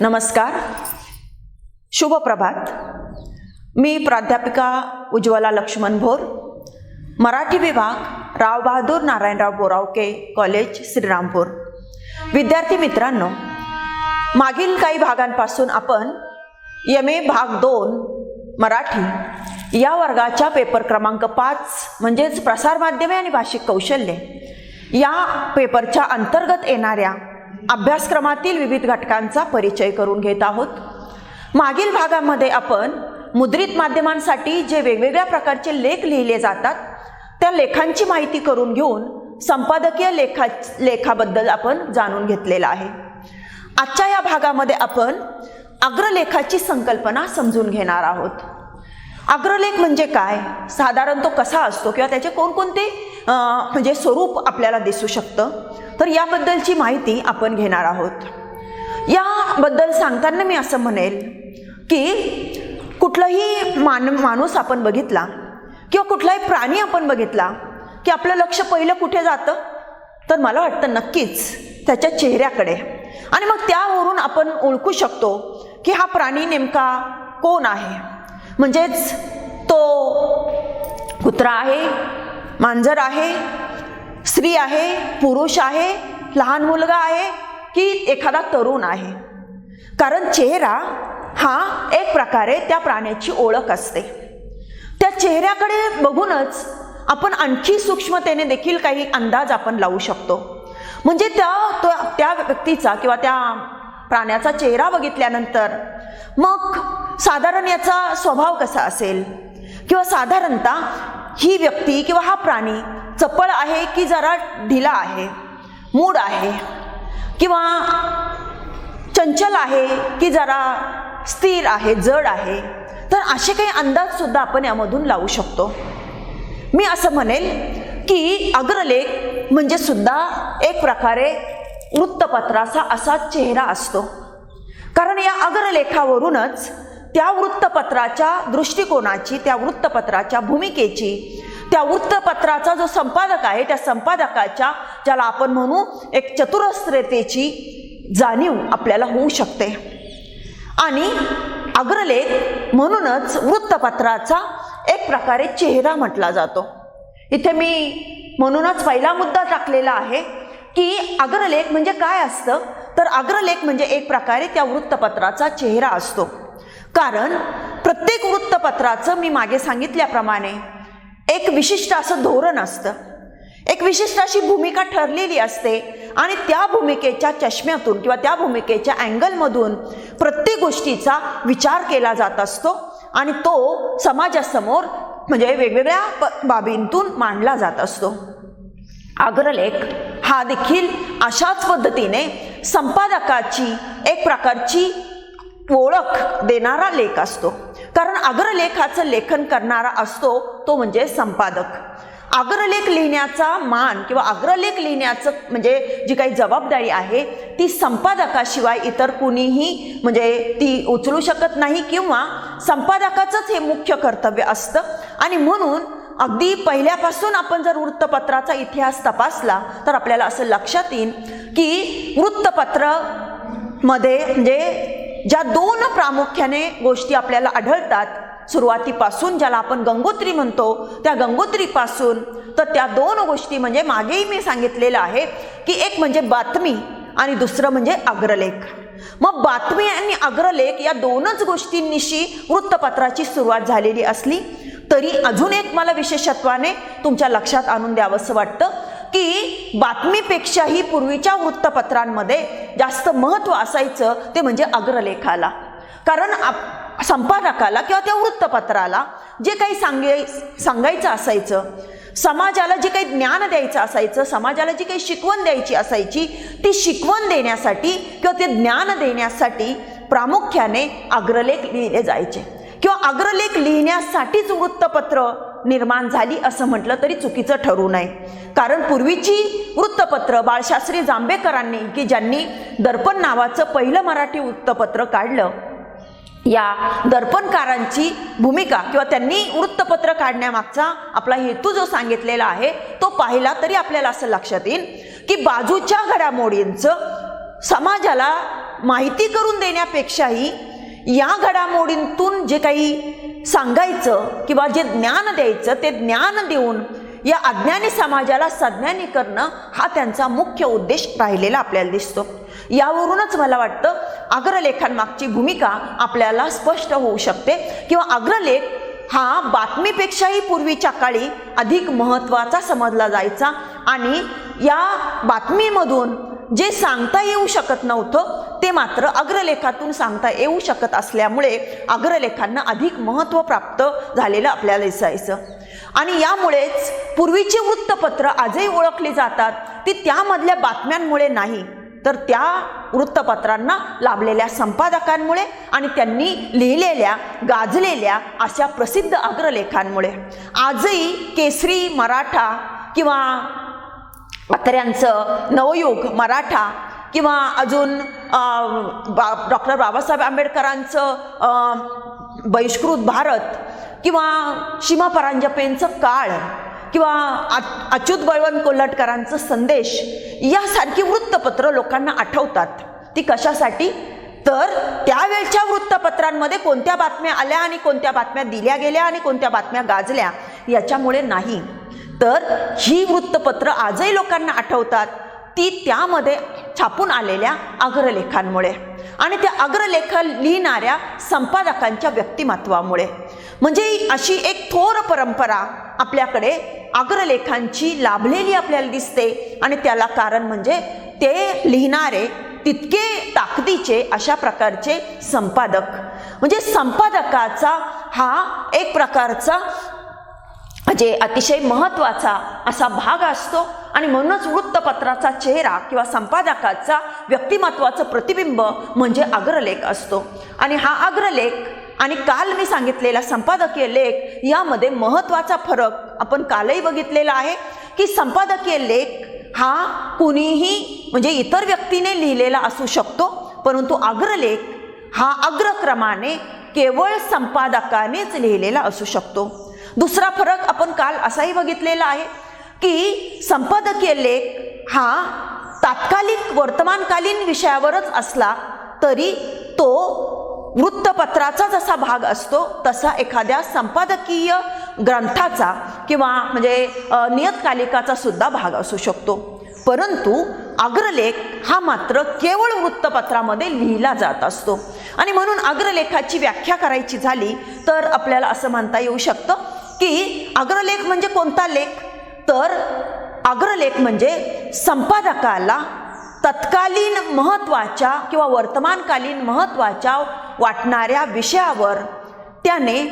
नमस्कार, शुभ प्रभात। मी प्राध्यापिका उज्ज्वला लक्ष्मण भोर, मराठी विभाग राव बहादूर नारायणराव बोरावके कॉलेज श्रीरामपूर। विद्यार्थी मित्रांनो, मागील काही भागांपासून आपण MA भाग 2 मराठी या वर्गाच्या पेपर क्रमांक 5 म्हणजेच प्रसार माध्यमे आणि भाषिक कौशल्ये या पेपरच्या अंतर्गत येणाऱ्या अभ्यासक्रमातील विविध घटकांचा परिचय करून घेत आहोत। मागील भागामध्ये आपण मुद्रित माध्यमांसाठी जे वेगवेगळ्या प्रकारचे लेख लिहिले जातात त्या लेखांची माहिती करून घेऊन संपादकीय लेखाबद्दल आपण जाणून घेतलेला आहे। आजच्या या भागामध्ये आपण अग्रलेखाची संकल्पना समजून घेणार आहोत। अग्रलेख म्हणजे काय, साधारण तो कसा असतो किंवा त्याचे कोणकोणते म्हणजे स्वरूप आपल्याला दिसू शकतं, तर याबद्दलची माहिती आपण घेणार आहोत। याबद्दल सांगताना मी असं म्हणेल की कुठलाही माणूस आपण बघितला किंवा कुठलाही प्राणी आपण बघितला की आपलं लक्ष पहिलं कुठे जातं, तर मला वाटतं नक्कीच त्याच्या चेहऱ्याकडे, आणि मग त्यावरून आपण ओळखू शकतो की हा प्राणी नेमका कोण आहे। म्हणजेच तो कुत्रा आहे, मांजर आहे, स्त्री आहे, पुरुष आहे, लहान मुलगा आहे की एखादा तरुण आहे। कारण चेहरा हा एक प्रकारे त्या प्राण्याची ओळख असते। त्या चेहऱ्याकडे बघूनच आपण आणखी सूक्ष्मतेने देखील काही अंदाज आपण लावू शकतो। म्हणजे त्या व्यक्तीचा किंवा त्या प्राण्याचा चेहरा बघितल्यानंतर मग साधारण याचा स्वभाव कसा असेल, किंवा साधारणतः ही व्यक्ती किंवा हा प्राणी चपळ आहे की जरा ढिला आहे, मूड आहे, किंवा चंचल आहे की जरा स्थिर आहे, जड आहे, तर असे काही अंदाज सुद्धा आपण यामधून लावू शकतो। मी असं म्हणेल की अग्रलेख म्हणजे सुद्धा एक प्रकारे वृत्तपत्राचा असा चेहरा असतो। कारण या अग्रलेखावरूनच त्या वृत्तपत्राच्या दृष्टिकोनाची, त्या वृत्तपत्राच्या भूमिकेची, त्या वृत्तपत्राचा जो संपादक आहे त्या संपादकाच्या, ज्याला आपण म्हणू एक चतुरस्रतेची जाणीव आपल्याला होऊ शकते। आणि अग्रलेख म्हणूनच वृत्तपत्राचा एक प्रकारे चेहरा म्हटला जातो। इथे मी म्हणूनच पहिला मुद्दा टाकलेला आहे की अग्रलेख म्हणजे काय असतं, तर अग्रलेख म्हणजे एक प्रकारे त्या वृत्तपत्राचा चेहरा असतो। कारण प्रत्येक वृत्तपत्राचं मी मागे सांगितल्याप्रमाणे एक विशिष्ट असं धोरण असतं, एक विशिष्ट अशी भूमिका ठरलेली असते, आणि त्या भूमिकेच्या चष्म्यातून किंवा त्या भूमिकेच्या अँगलमधून प्रत्येक गोष्टीचा विचार केला जात असतो आणि तो समाजासमोर म्हणजे वेगवेगळ्या बाबींतून मांडला जात असतो। अग्रलेख हा देखील अशाच पद्धतीने संपादकाची एक प्रकारची ओळख देणारा लेख असतो। कारण अग्रलेखाचं लेखन करणारा असतो तो म्हणजे संपादक। अग्रलेख लिहिण्याचा मान किंवा अग्रलेख लिहिण्याचं म्हणजे जी काही जबाबदारी आहे ती संपादकाशिवाय इतर कुणीही म्हणजे ती उचलू शकत नाही, किंवा संपादकाचंच हे मुख्य कर्तव्य असतं। आणि म्हणून अगदी पहिल्यापासून आपण जर वृत्तपत्राचा इतिहास तपासला तर आपल्याला असं लक्षात येईल की वृत्तपत्र मध्ये म्हणजे ज्या दोन प्रामुख्याने गोष्टी आपल्याला आढळतात, सुरुवातीपासून ज्याला आपण गंगोत्री म्हणतो त्या गंगोत्रीपासून, तर त्या दोन गोष्टी म्हणजे मागेही मी सांगितलेलं आहे की एक म्हणजे बातमी आणि दुसरं म्हणजे अग्रलेख। मग बातमी आणि अग्रलेख या दोनच गोष्टींनिशी वृत्तपत्राची सुरुवात झालेली असली तरी अजून एक मला विशेषत्वाने तुमच्या लक्षात आणून द्यावंसं वाटतं की बातमीपेक्षाही पूर्वीच्या वृत्तपत्रांमध्ये जास्त महत्त्व असायचं ते म्हणजे अग्रलेखाला। कारण संपादकाला किंवा त्या वृत्तपत्राला जे काही सांगायचं असायचं, समाजाला जे काही ज्ञान द्यायचं असायचं, समाजाला जी काही शिकवण द्यायची असायची, ती शिकवण देण्यासाठी किंवा ते ज्ञान देण्यासाठी प्रामुख्याने अग्रलेख लिहिले जायचे, किंवा अग्रलेख लिहिण्यासाठीच वृत्तपत्र निर्माण झाली असं म्हटलं तरी चुकीचं ठरू नये। कारण पूर्वीची वृत्तपत्र बाळशास्त्री जांभेकरांनी की ज्यांनी दर्पण नावाचं पहिलं मराठी वृत्तपत्र काढलं, या दर्पणकारांची भूमिका किंवा त्यांनी वृत्तपत्र काढण्यामागचा आपला हेतू जो सांगितलेला आहे तो पाहिला तरी आपल्याला असं लक्षात येईल की बाजूच्या घडामोडींचं समाजाला माहिती करून देण्यापेक्षाही या घडामोडींतून जे काही सांगायचं किंवा जे ज्ञान द्यायचं ते ज्ञान देऊन या अज्ञानी समाजाला सज्ञानी करणं हा त्यांचा मुख्य उद्देश राहिलेला आपल्याला दिसतो. यावरूनच मला वाटतं अग्रलेखांमागची भूमिका आपल्याला स्पष्ट होऊ शकते किंवा अग्रलेख हा बातमीपेक्षाही पूर्वीच्या काळी अधिक महत्त्वाचा समजला जायचा आणि या बातमीमधून जे सांगता येऊ शकत नव्हतं ते मात्र अग्रलेखातून सांगता येऊ शकत असल्यामुळे अग्रलेखांना अधिक महत्त्व प्राप्त झालेलं आपल्याला दिसायचं. आणि यामुळेच पूर्वीची वृत्तपत्र आजही ओळखली जातात ती त्यामधल्या बातम्यांमुळे नाही तर त्या वृत्तपत्रांना लाभलेल्या संपादकांमुळे आणि त्यांनी लिहिलेल्या गाजलेल्या अशा प्रसिद्ध अग्रलेखांमुळे. आजही केसरी, मराठा किंवा अत्र्यांचं नवयुग, मराठा किंवा अजून डॉक्टर बाबासाहेब आंबेडकरांचं बहिष्कृत भारत किंवा सीमा परांजपेंचं काळ किंवा अच्युत बळवंत कोल्हटकरांचं संदेश यासारखी वृत्तपत्र लोकांना आठवतात. ती कशासाठी? तर त्यावेळच्या वृत्तपत्रांमध्ये कोणत्या बातम्या आल्या आणि कोणत्या बातम्या दिल्या गेल्या आणि कोणत्या बातम्या गाजल्या याच्यामुळे नाही, तर ही वृत्तपत्र आजही लोकांना आठवतात ती त्यामध्ये छापून आलेल्या अग्रलेखांमुळे आणि त्या अग्रलेख लिहिणाऱ्या संपादकांच्या व्यक्तिमत्वामुळे. म्हणजे अशी एक थोर परंपरा आपल्याकडे अग्रलेखांची लाभलेली आपल्याला दिसते आणि त्याला कारण म्हणजे ते लिहिणारे तितके ताकदीचे अशा प्रकारचे संपादक. म्हणजे संपादकाचा हा एक प्रकारचा म्हणजे अतिशय महत्त्वाचा असा भाग असतो आणि म्हणूनच वृत्तपत्राचा चेहरा किंवा संपादकाचा व्यक्तिमत्वाचं प्रतिबिंब म्हणजे अग्रलेख असतो. आणि हा अग्रलेख आणि काल मी सांगितलेला संपादकीय लेख यामध्ये महत्त्वाचा फरक आपण कालही बघितलेला आहे की संपादकीय लेख हा कुणीही म्हणजे इतर व्यक्तीने लिहिलेला असू शकतो, परंतु अग्रलेख हा अग्रक्रमाने केवळ संपादकानेच लिहिलेला असू शकतो. दुसरा फरक आपण काल असाही बघितलेला आहे की संपादकीय लेख हा तात्कालिक वर्तमानकालीन विषयावरच असला तरी तो वृत्तपत्राचा जसा भाग असतो तसा एखाद्या संपादकीय ग्रंथाचा किंवा म्हणजे नियतकालिकाचा सुद्धा भाग असू शकतो. परंतु अग्रलेख हा मात्र केवळ वृत्तपत्रामध्ये लिहिला जात असतो आणि म्हणून अग्रलेखाची व्याख्या करायची झाली तर आपल्याला असं म्हणता येऊ शकतं की अग्रलेख म्हणजे कोणता लेख? तर अग्रलेख म्हणजे संपादकाला तत्कालीन महत्त्वाच्या किंवा वर्तमानकालीन महत्त्वाच्या वाटणाऱ्या विषयावर त्याने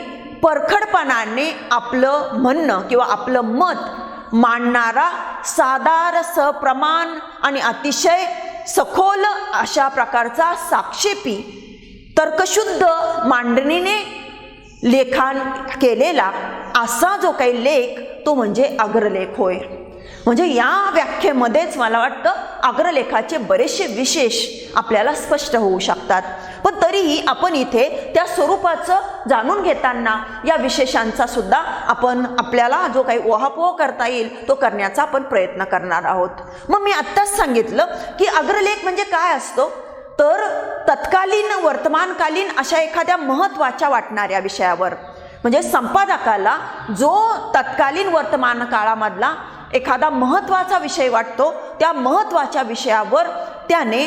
परखडपणाने आपलं म्हणणं किंवा आपलं मत मांडणारा साधार, सप्रमाण आणि अतिशय सखोल अशा प्रकारचा साक्षेपी तर्कशुद्ध मांडणीने लेखन केलेला असा जो काही लेख तो म्हणजे अग्रलेख होय. म्हणजे या व्याख्येमध्येच मला वाटतं अग्रलेखाचे बरेचसे विशेष आपल्याला स्पष्ट होऊ शकतात. पण तरीही आपण इथे त्या स्वरूपाचं जाणून घेताना या विशेषांचा सुद्धा आपण आपल्याला जो काही ओहापोह करता येईल तो करण्याचा आपण प्रयत्न करणार आहोत. मग मी आत्ताच सांगितलं की अग्रलेख म्हणजे काय असतो? तर तत्कालीन वर्तमानकालीन अशा एखाद्या महत्त्वाच्या वाटणाऱ्या विषयावर म्हणजे संपादकाला जो तत्कालीन वर्तमान काळामधला एखादा महत्त्वाचा विषय वाटतो त्या महत्त्वाच्या विषयावर त्याने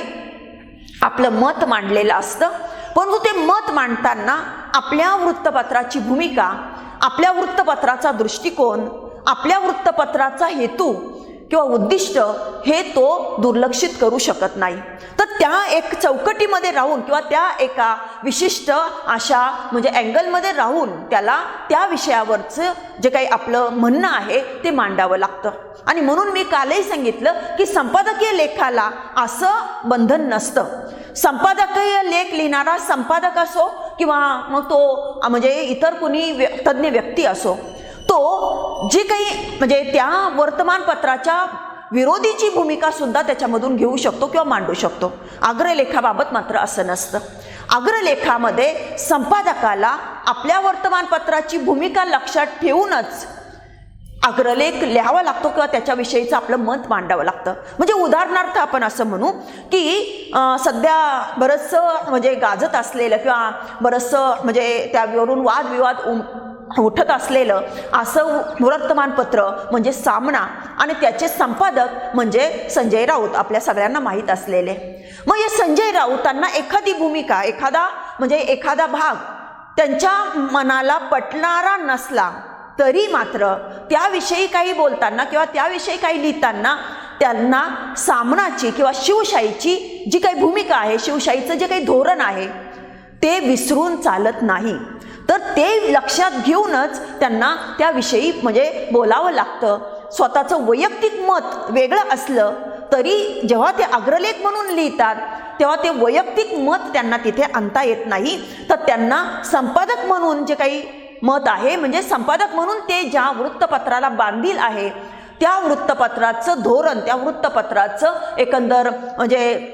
आपलं मत मांडलेलं असतं. परंतु ते मत मांडताना आपल्या वृत्तपत्राची भूमिका, आपल्या वृत्तपत्राचा दृष्टिकोन, आपल्या वृत्तपत्राचा हेतू किंवा उद्दिष्ट हे तो दुर्लक्षित करू शकत नाही. तर त्या एक चौकटीमध्ये राहून किंवा त्या एका विशिष्ट अशा म्हणजे अँगलमध्ये राहून त्याला त्या विषयावरचं जे काही आपलं म्हणणं आहे ते मांडावं लागतं. आणि म्हणून मी कालही सांगितलं की संपादकीय लेखाला असं बंधन नसतं. संपादकीय लेख लिहिणारा संपादक असो किंवा मग तो म्हणजे इतर कुणी तज्ज्ञ व्यक्ती असो, तो जे काही म्हणजे त्या वर्तमानपत्राच्या विरोधीची भूमिका सुद्धा त्याच्यामधून घेऊ शकतो किंवा मांडू शकतो. अग्रलेखाबाबत मात्र असं नसतं. अग्रलेखामध्ये संपादकाला आपल्या वर्तमानपत्राची भूमिका लक्षात ठेवूनच अग्रलेख लिहावा लागतो किंवा त्याच्याविषयीचं आपलं मत मांडावं लागतं. म्हणजे उदाहरणार्थ आपण असं म्हणू की सध्या बरंचसं म्हणजे गाजत असलेलं किंवा बरंचसं म्हणजे त्यावरून वादविवाद उठत असलेलं असं वर्तमानपत्र म्हणजे सामना आणि त्याचे संपादक म्हणजे संजय राऊत, आपल्या सगळ्यांना माहीत असलेले. मग या संजय राऊतांना एखादी भूमिका, एखादा भाग त्यांच्या मनाला पटणारा नसला तरी मात्र त्याविषयी काही बोलताना किंवा त्याविषयी काही लिहिताना त्यांना सामनाची किंवा शिवशाहीची जी काही भूमिका आहे, शिवशाहीचं जे काही धोरण आहे ते विसरून चालत नाही. तर ते लक्षात घेऊनच त्यांना त्याविषयी म्हणजे बोलावं लागतं. स्वतःचं वैयक्तिक मत वेगळं असलं तरी जेव्हा ते अग्रलेख म्हणून लिहितात तेव्हा ते वैयक्तिक मत त्यांना तिथे आणता येत नाही. तर त्यांना संपादक म्हणून जे काही मत आहे, म्हणजे संपादक म्हणून ते ज्या वृत्तपत्राला बांधील आहे त्या वृत्तपत्राचं धोरण, त्या वृत्तपत्राचं एकंदर म्हणजे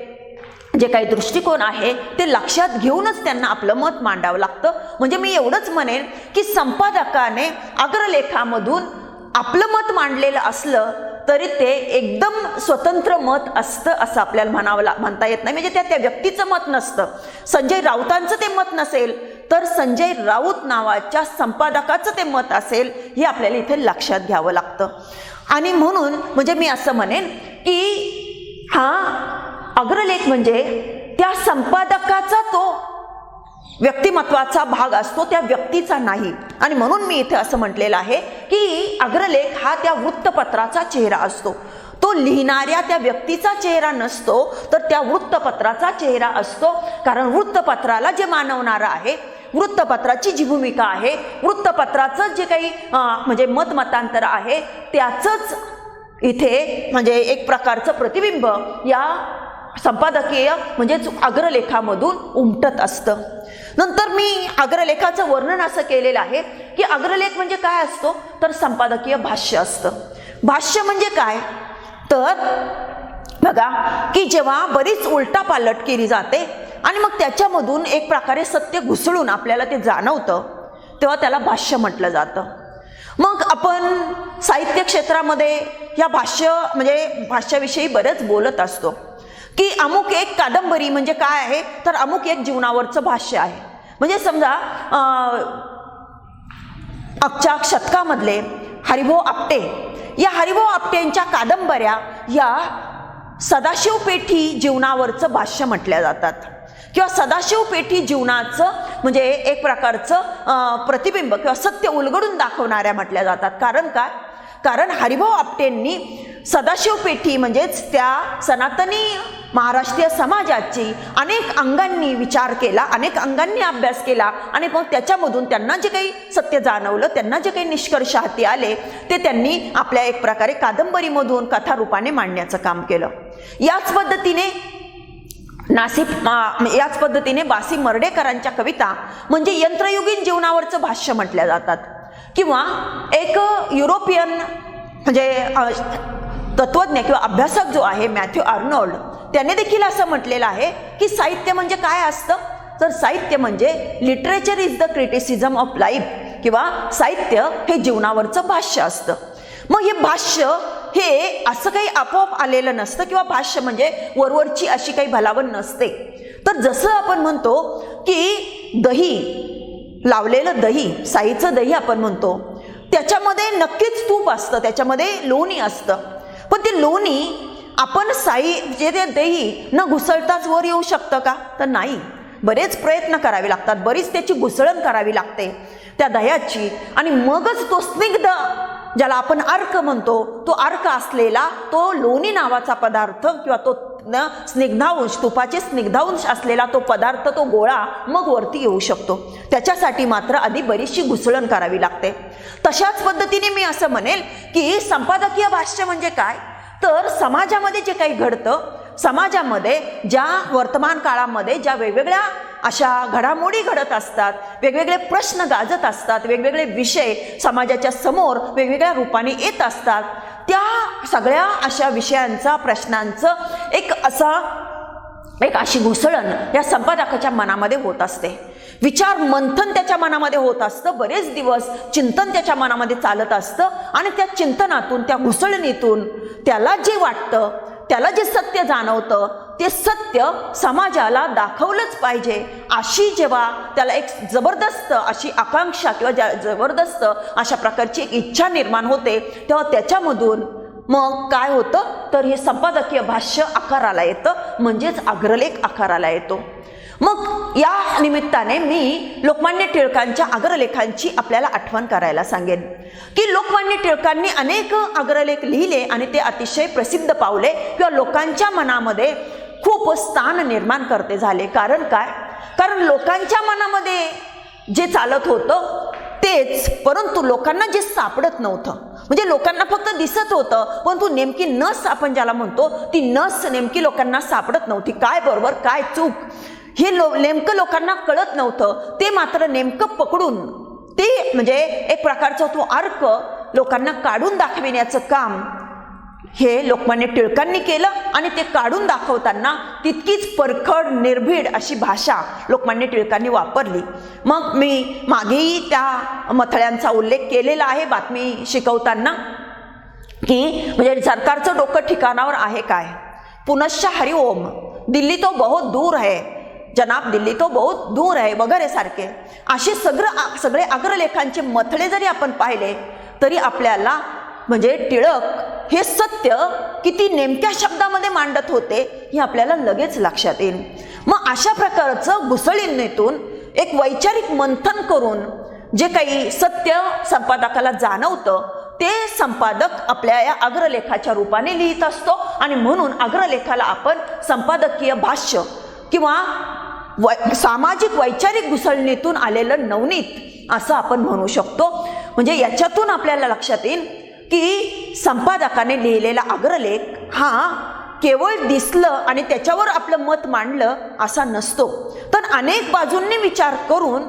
जे काही दृष्टिकोन आहे ते लक्षात घेऊनच त्यांना आपलं मत मांडावं लागतं. म्हणजे मी एवढंच म्हणेन की संपादकाने अग्रलेखामधून आपलं मत मांडलेलं असलं तरी ते एकदम स्वतंत्र मत असतं असं आपल्याला म्हणता येत नाही. म्हणजे त्या व्यक्तीचं मत नसतं. संजय राऊतांचं ते मत नसेल तर संजय राऊत नावाच्या संपादकाचं ते मत असेल, हे आपल्याला इथे लक्षात घ्यावं लागतं. आणि म्हणून म्हणजे मी असं म्हणेन की हा अग्रलेख म्हणजे त्या संपादकाचा तो व्यक्तिमत्वाचा भाग असतो, त्या व्यक्तीचा नाही. आणि म्हणून मी इथे असं म्हटलेलं आहे की अग्रलेख हा त्या वृत्तपत्राचा चेहरा असतो. तो लिहिणाऱ्या त्या व्यक्तीचा चेहरा नसतो तर त्या वृत्तपत्राचा चेहरा असतो. कारण वृत्तपत्राला जे मानवणारं आहे, वृत्तपत्राची जी भूमिका आहे, वृत्तपत्राचं जे काही म्हणजे मतमतांतर आहे त्याचंच इथे म्हणजे एक प्रकारचं प्रतिबिंब या संपादकीय म्हणजेच अग्रलेखामधून उमटत असतं. नंतर मी अग्रलेखाचं वर्णन असं केलेलं आहे की अग्रलेख म्हणजे काय असतो तर संपादकीय भाष्य असतं. भाष्य म्हणजे काय तर बघा की जेव्हा बरीच उलटापालट केली जाते आणि मग त्याच्यामधून एक प्रकारे सत्य घुसळून आपल्याला ते जाणवतं तेव्हा त्याला भाष्य म्हटलं जातं. मग आपण साहित्य क्षेत्रामध्ये या भाष्याविषयी बरेच बोलत असतो की अमुक एक कादंबरी म्हणजे काय आहे तर अमुक एक जीवनावरचं भाष्य आहे. म्हणजे समजा अगच्या शतकामधले हरिभाऊ आपटे, या हरिभाऊ आपटेंच्या कादंबऱ्या या सदाशिव पेठी जीवनावरचं भाष्य म्हटल्या जातात किंवा सदाशिव पेठी जीवनाचं म्हणजे एक प्रकारचं प्रतिबिंब किंवा सत्य उलगडून दाखवणाऱ्या म्हटल्या जातात. कारण काय, कारण हरिभाऊ आपटेंनी सदाशिव पेठी म्हणजेच त्या सनातनी महाराष्ट्रीय समाजाची अनेक अंगांनी विचार केला, अनेक अंगांनी अभ्यास केला आणि मग त्याच्यामधून त्यांना जे काही सत्य जाणवलं, त्यांना जे काही निष्कर्ष हाती आले ते त्यांनी आपल्या एक प्रकारे कादंबरीमधून कथारूपाने मांडण्याचं काम केलं. याच पद्धतीने बासी मर्ढेकरांच्या कविता म्हणजे यंत्रयुगीन जीवनावरचं भाष्य म्हटल्या जातात. किंवा एक युरोपियन म्हणजे तत्वज्ञ किंवा अभ्यासक जो आहे मॅथ्यू आर्नोल्ड, त्याने देखील असं म्हटलेलं आहे की साहित्य म्हणजे काय असतं तर साहित्य म्हणजे literature is the criticism of life किंवा साहित्य हे जीवनावरचं भाष्य असतं. मग हे भाष्य हे असं काही आपोआप आलेलं नसतं किंवा भाष्य म्हणजे वरवरची अशी काही भलावण नसते. तर जसं आपण म्हणतो की दही, लावलेलं दही, साईचं दही आपण म्हणतो, त्याच्यामध्ये नक्कीच तूप असतं, त्याच्यामध्ये लोणी असतं. पण ते लोणी आपण साई जे ते दही न घुसळताच वर येऊ शकतं का तर नाही. बरेच प्रयत्न करावे लागतात, बरीच त्याची घुसळण करावी लागते त्या दह्याची आणि मगच तो स्निग्ध, ज्याला आपण अर्क म्हणतो, तो अर्क असलेला तो लोणी नावाचा पदार्थ किंवा तो स्निग्धांश, तुपाचे स्निग्धांश असलेला तो पदार्थ, तो गोळा मग वरती येऊ शकतो. त्याच्यासाठी मात्र आधी बरीचशी घुसळण करावी लागते. तशाच पद्धतीने मी असं म्हणेल की संपादकीय भाष्य म्हणजे काय तर समाजामध्ये जे काही घडतं, समाजामध्ये ज्या वर्तमान काळामध्ये ज्या वेगवेगळ्या अशा घडामोडी घडत असतात, वेगवेगळे प्रश्न गाजत असतात, वेगवेगळे विषय समाजाच्या समोर वेगवेगळ्या रूपाने येत असतात, त्या सगळ्या अशा विषयांचा, प्रश्नांचं एक अशी घुसळण या संपादकाच्या मनामध्ये होत असते. विचार मंथन त्याच्या मनामध्ये होत असतं, बरेच दिवस चिंतन त्याच्या मनामध्ये चालत असतं आणि त्या चिंतनातून, त्या घुसळणीतून त्याला जे वाटतं, त्याला जे सत्य जाणवतं ते सत्य समाजाला दाखवलंच पाहिजे अशी जेव्हा त्याला एक जबरदस्त अशी आकांक्षा किंवा जबरदस्त अशा प्रकारची एक इच्छा निर्माण होते, तेव्हा त्याच्यामधून मग काय होतं तर हे संपादकीय भाष्य आकाराला येतं, म्हणजेच अग्रलेख आकाराला येतो. मग या निमित्ताने मी लोकमान्य टिळकांच्या अग्रलेखांची आपल्याला आठवण करायला सांगेन की लोकमान्य टिळकांनी अनेक अग्रलेख लिहिले आणि ते अतिशय प्रसिद्ध पावले किंवा लोकांच्या मनामध्ये खूप स्थान निर्माण करते झाले. कारण काय? कारण लोकांच्या मनामध्ये जे चालत होतं तेच, परंतु लोकांना जे सापडत नव्हतं, म्हणजे लोकांना फक्त दिसत होतं परंतु नेमकी नस आपण ज्याला म्हणतो ती नस नेमकी लोकांना सापडत नव्हती. काय बरोबर काय चूक हे नेमकं लोकांना कळत नव्हतं, ते मात्र नेमकं पकडून ते म्हणजे एक प्रकारचा तो अर्क लोकांना काढून दाखविण्याचं काम हे लोकमान्य टिळकांनी केलं आणि ते काढून दाखवताना तितकीच परखड निर्भीड अशी भाषा लोकमान्य टिळकांनी वापरली. मग मी मागेही त्या मथळ्यांचा उल्लेख केलेला आहे बातमी शिकवताना की म्हणजे सरकारचं डोकं ठिकाणावर आहे काय, पुनश्च हरिओम, दिल्ली तो बहुत दूर है, जनाब दिल्ली तो बहुत दूर आहे वगैरे सारखे असे सगळे अग्रलेखांचे मथळे जरी आपण पाहिले तरी आपल्याला म्हणजे टिळक हे सत्य किती नेमक्या शब्दामध्ये मांडत होते हे आपल्याला लगेच लक्षात येईल. मग अशा प्रकारचं घुसळीतून एक वैचारिक मंथन करून जे काही सत्य संपादकाला जाणवतं ते संपादक आपल्या या अग्रलेखाच्या रूपाने लिहित असतो आणि म्हणून अग्रलेखाला आपण संपादकीय भाष्य किंवा सामाजिक वैचारिक घुसळणीतून आलेलं नवनीत असं आपण म्हणू शकतो. म्हणजे याच्यातून आपल्याला लक्षात येईल की संपादकाने लिहिलेला अग्रलेख हा केवळ दिसलं आणि त्याच्यावर आपलं मत मांडलं असा नसतो, तर अनेक बाजूंनी विचार करून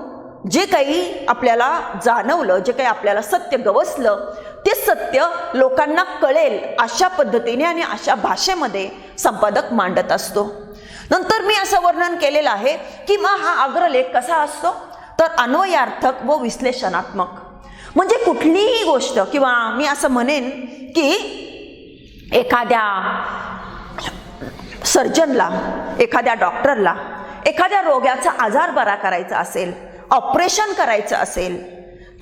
जे काही आपल्याला जाणवलं, जे काही आपल्याला सत्य गवसलं ते सत्य लोकांना कळेल अशा पद्धतीने आणि अशा भाषेमध्ये संपादक मांडत असतो. नंतर मी असं वर्णन केलेलं आहे की मग हा अग्रलेख कसा असतो तर अन्वयार्थक व विश्लेषणात्मक. म्हणजे कुठलीही गोष्ट किंवा मी असं म्हणेन की एखाद्या सर्जनला, एखाद्या डॉक्टरला एखाद्या रोगाचा आजार बरा करायचा असेल, ऑपरेशन करायचं असेल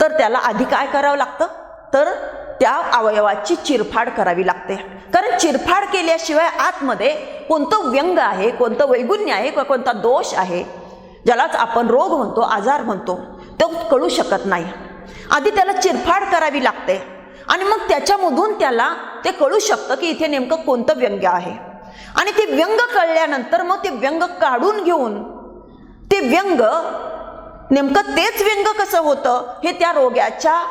तर त्याला आधी काय करावं लागतं तर त्या अवयवाची चिरफाड करावी लागते. कारण चिरफाड केल्याशिवाय आतमध्ये कोणतं व्यंग आहे, कोणतं वैगुण्य आहे किंवा कोणता दोष आहे, ज्यालाच आपण रोग म्हणतो, आजार म्हणतो, तो कळू शकत नाही. आधी त्याला चिरफाड करावी लागते आणि मग त्याच्यामधून त्याला ते कळू शकतं की इथे नेमकं कोणतं व्यंग आहे. आणि ते व्यंग कळल्यानंतर मग ते व्यंग काढून घेऊन ते व्यंग नेमकं तेच व्यंग कसं होतं हे त्या रोग्याच्या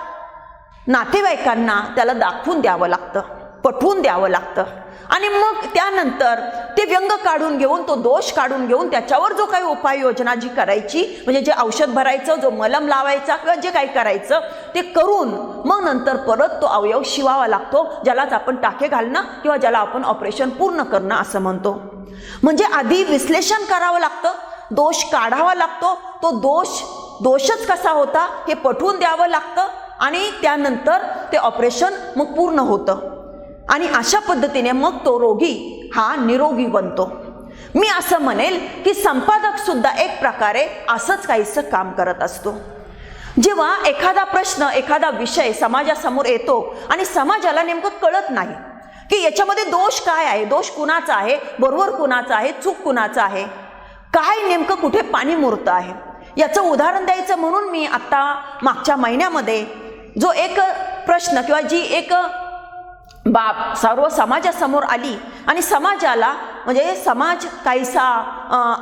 नातेवाईकांना त्याला दाखवून द्यावं लागतं, पटवून द्यावं लागतं. आणि मग त्यानंतर ते व्यंग काढून घेऊन, तो दोष काढून घेऊन त्याच्यावर जो काही उपाययोजना जी करायची, म्हणजे जे औषध भरायचं, जो मलम लावायचा किंवा जे काही करायचं ते करून मग नंतर परत तो अवयव शिवावा लागतो, ज्यालाच आपण टाके घालणं किंवा ज्याला आपण ऑपरेशन पूर्ण करणं असं म्हणतो. म्हणजे आधी विश्लेषण करावं लागतं, दोष काढावा लागतो, तो दोषच कसा होता हे पटवून द्यावं लागतं आणि त्यानंतर ते ऑपरेशन मग पूर्ण होतं आणि अशा पद्धतीने मग तो रोगी हा निरोगी बनतो. मी असं म्हणेल की संपादक सुद्धा एक प्रकारे असंच काहीसं काम करत असतो. जेव्हा एखादा प्रश्न, एखादा विषय समाजासमोर येतो आणि समाजाला नेमकं कळत नाही की याच्यामध्ये दोष काय आहे, दोष कुणाचा आहे, बरोबर कुणाचा आहे, चूक कुणाचा आहे, काय नेमकं कुठे पाणी मुरतं आहे, याचं उदाहरण द्यायचं म्हणून मी आत्ता मागच्या महिन्यामध्ये जो एक प्रश्न किंवा जी एक बाब सर्व समाजासमोर आली आणि समाजाला म्हणजे समाज काहीसा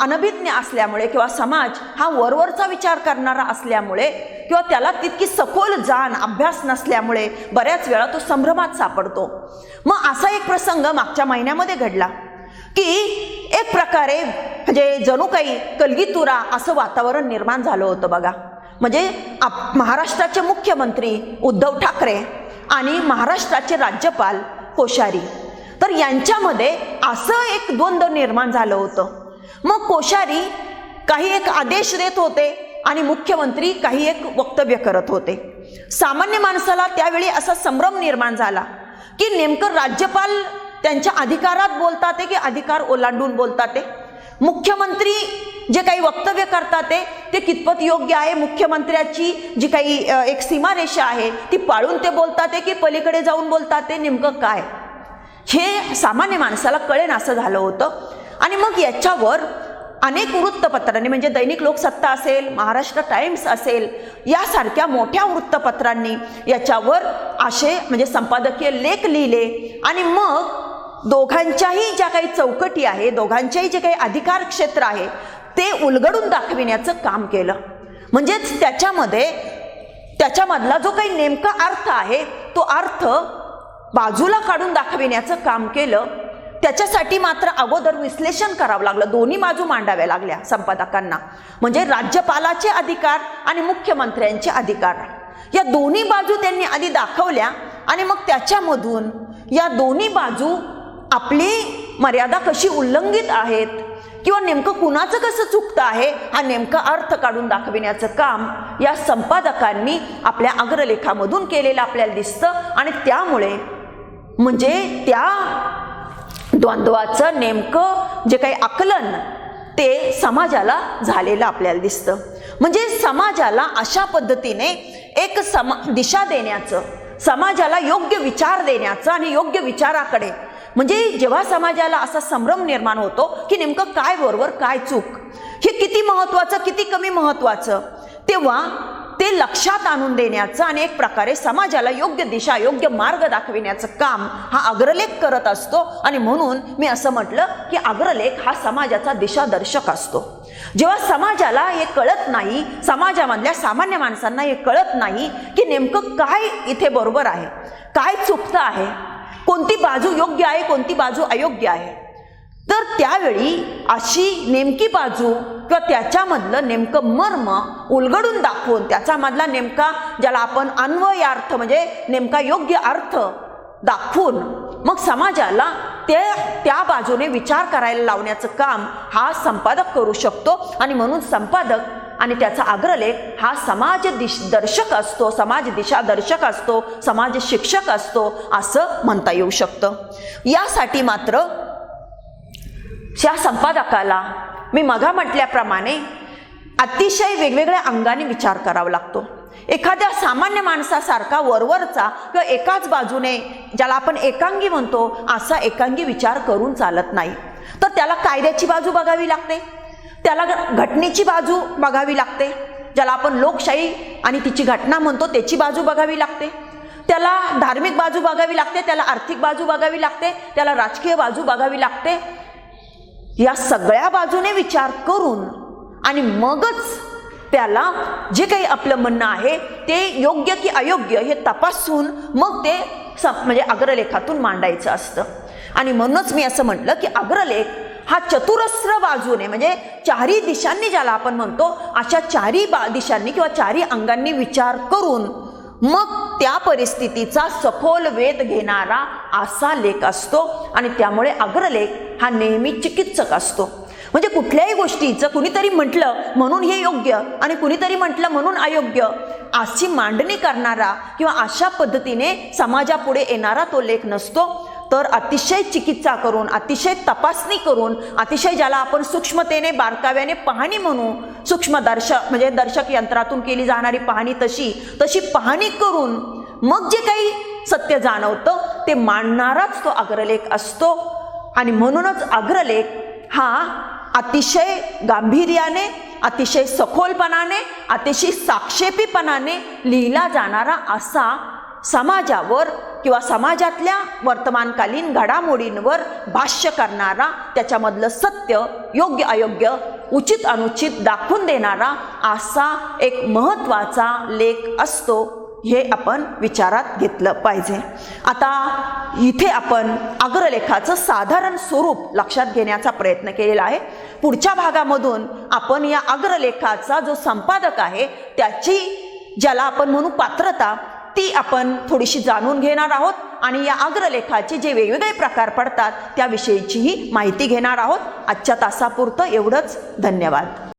अनभिज्ञ असल्यामुळे किंवा समाज हा वरवरचा विचार करणारा असल्यामुळे किंवा त्याला तितकी सखोल जाण अभ्यास नसल्यामुळे बऱ्याच वेळा तो संभ्रमात सापडतो. मग असा एक प्रसंग मागच्या महिन्यामध्ये घडला की एक प्रकारे म्हणजे जणू काही कलगीतुरा असं वातावरण निर्माण झालं होतं बघा. म्हणजे महाराष्ट्राचे मुख्यमंत्री उद्धव ठाकरे आणि महाराष्ट्राचे राज्यपाल कोश्यारी, तर यांच्यामध्ये असं एक द्वंद्व निर्माण झालं होतं. मग कोश्यारी काही एक आदेश देत होते आणि मुख्यमंत्री काही एक वक्तव्य करत होते. सामान्य माणसाला त्यावेळी असा संभ्रम निर्माण झाला की नेमकं राज्यपाल त्यांच्या अधिकारात बोलतात की अधिकार ओलांडून बोलतात. मुख्यमंत्री जे काही वक्तव्य करतात ते कितपत योग्य आहे, मुख्यमंत्र्याची जी काही एक सीमारेषा आहे ती पाळून ते बोलतात की पलीकडे जाऊन बोलतात, नेमकं काय हे सामान्य माणसाला कळेन असं झालं होतं. आणि मग याच्यावर अनेक वृत्तपत्रांनी म्हणजे दैनिक लोकसत्ता असेल, महाराष्ट्र टाइम्स असेल, यासारख्या मोठ्या वृत्तपत्रांनी याच्यावर असे म्हणजे संपादकीय लेख लिहिले. आणि मग दोघांच्याही ज्या काही चौकटी आहे, दोघांच्याही जे काही अधिकार क्षेत्र आहे ते उलगडून दाखविण्याचं काम केलं. म्हणजेच त्याच्यामधला जो काही नेमका अर्थ आहे तो अर्थ बाजूला काढून दाखविण्याचं काम केलं. त्याच्यासाठी मात्र अगोदर विश्लेषण करावं लागलं, दोन्ही बाजू मांडाव्या लागल्या संपादकांना. म्हणजे राज्यपालाचे अधिकार आणि मुख्यमंत्र्यांचे अधिकार या दोन्ही बाजू त्यांनी आधी दाखवल्या आणि मग त्याच्यामधून या दोन्ही बाजू आपली मर्यादा कशी उल्लंघित आहेत किंवा नेमकं कुणाचं कसं चुकतं आहे हा नेमका अर्थ काढून दाखविण्याचं काम या संपादकांनी आपल्या अग्रलेखामधून केलेलं आपल्याला दिसतं. आणि त्यामुळे म्हणजे त्या द्वंद्वाचं नेमकं जे काही आकलन ते समाजाला झालेलं आपल्याला दिसतं. म्हणजे समाजाला अशा पद्धतीने एक दिशा देण्याचं, समाजाला योग्य विचार देण्याचं आणि योग्य विचाराकडे म्हणजे जेव्हा समाजाला असा संभ्रम निर्माण होतो की नेमकं काय बरोबर काय चूक, हे किती महत्त्वाचं किती कमी महत्त्वाचं, तेव्हा ते लक्षात आणून देण्याचं आणि एक प्रकारे समाजाला योग्य दिशा योग्य मार्ग दाखविण्याचं काम हा अग्रलेख करत असतो. आणि म्हणून मी असं म्हटलं की अग्रलेख हा समाजाचा दिशादर्शक असतो. जेव्हा समाजाला हे कळत नाही, समाजामधल्या सामान्य माणसांना हे कळत नाही की नेमकं काय इथे बरोबर आहे, काय चुकतं आहे, कोणती बाजू योग्य आहे कोणती बाजू अयोग्य आहे, तर त्यावेळी अशी नेमकी बाजू किंवा त्याच्यामधलं नेमकं मर्म उलगडून दाखवून त्याच्यामधला नेमका ज्याला आपण अन्वयार्थ म्हणजे नेमका योग्य अर्थ दाखवून मग समाजाला त्या बाजूने विचार करायला लावण्याचं काम हा संपादक करू शकतो. आणि म्हणून संपादक आणि त्याचा अग्रलेख हा समाज दर्शक असतो, समाज दिशादर्शक असतो, समाज शिक्षक असतो असं म्हणता येऊ शकतं. यासाठी मात्र या संपादकाला मी मगा म्हटल्याप्रमाणे अतिशय वेगवेगळ्या अंगाने विचार करावा लागतो. एखाद्या सामान्य माणसासारखा वरवरचा किंवा एकाच बाजूने ज्याला आपण एकांगी म्हणतो असा एकांगी विचार करून चालत नाही. तर त्याला कायद्याची बाजू बघावी लागते, त्याला घटनेची बाजू बघावी लागते, ज्याला आपण लोकशाही आणि तिची घटना म्हणतो त्याची बाजू बघावी लागते, त्याला धार्मिक बाजू बघावी लागते, त्याला आर्थिक बाजू बघावी लागते, त्याला राजकीय बाजू बघावी लागते. या सगळ्या बाजूने विचार करून आणि मगच त्याला जे काही आपलं म्हणणं आहे ते योग्य की अयोग्य हे तपासून मग ते म्हणजे अग्रलेखातून मांडायचं असतं. आणि म्हणूनच मी असं म्हटलं की अग्रलेख हा चतुरस्र बाजूने म्हणजे चारी दिशांनी ज्याला आपण म्हणतो अशा चारी दिशांनी किंवा चारी अंगांनी विचार करून मग त्या परिस्थितीचा सखोल वेध घेणारा असा लेख असतो. आणि त्यामुळे अग्रलेख हा नेहमी चिकित्सक असतो. म्हणजे कुठल्याही गोष्टीचं कुणीतरी म्हटलं म्हणून हे योग्य आणि कुणीतरी म्हटलं म्हणून अयोग्य अशी मांडणी करणारा किंवा अशा पद्धतीने समाजापुढे येणारा तो लेख नसतो. तर अतिशय चिकित्सा करून अतिशय तपासणी करून अतिशय ज्याला आपण सूक्ष्मतेने बारकाव्याने पाहणी म्हणू, सूक्ष्मदर्शक म्हणजे दर्शक यंत्रातून केली जाणारी पाहणी तशी पाहणी करून मग जे काही सत्य जाणवतं ते मांडणाराच तो अग्रलेख असतो. आणि म्हणूनच अग्रलेख हा अतिशय गांभीर्याने अतिशय सखोलपणाने अतिशय साक्षेपीपणाने लिहिला जाणारा असा समाजावर किंवा समाजातल्या वर्तमानकालीन घडामोडींवर भाष्य करणारा, त्याच्यामधलं सत्य योग्य अयोग्य उचित अनुचित दाखवून देणारा असा एक महत्त्वाचा लेख असतो. हे आपण विचारात घेतलं पाहिजे. आता इथे आपण अग्रलेखाचं साधारण स्वरूप लक्षात घेण्याचा प्रयत्न केलेला आहे. पुढच्या भागामधून आपण या अग्रलेखाचा जो संपादक आहे त्याची ज्याला आपण म्हणू पात्रता ती आपण थोडीशी जाणून घेणार आहोत आणि या अग्रलेखाचे जे वेगवेगळे प्रकार पडतात त्याविषयीचीही माहिती घेणार आहोत. आजच्या तासापुरतं एवढंच. धन्यवाद.